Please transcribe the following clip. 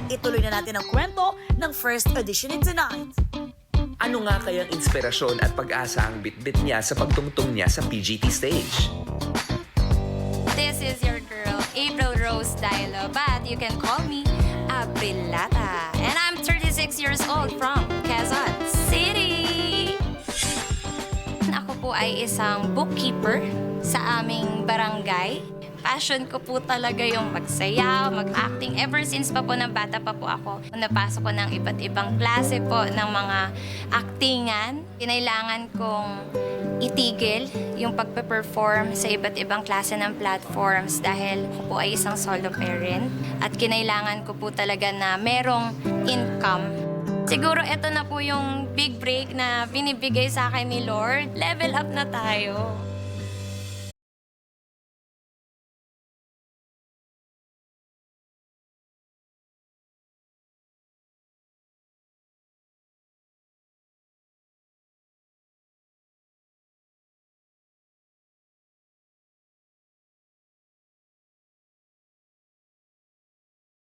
ituloy na natin ang kwento ng first audition tonight. Ano nga kayang inspirasyon at pag-asa ang bitbit niya sa pagtungtong niya sa PGT stage? This is your girl, April Rose Dailo, but you can call me Abrilata. And I'm 36 years old from Quezon City. Ako po ay isang bookkeeper sa aming barangay. Passion ko po talaga yung magsayaw, mag-acting. Ever since pa po ng bata pa po ako, napasok ko ng iba't ibang klase po ng mga actingan. Kinailangan kong itigil yung pagpe-perform sa iba't ibang klase ng platforms dahil ako po ay isang solo parent at kinailangan ko po talaga na merong income. Siguro ito na po yung big break na binibigay sa akin ni Lord. Level up na tayo.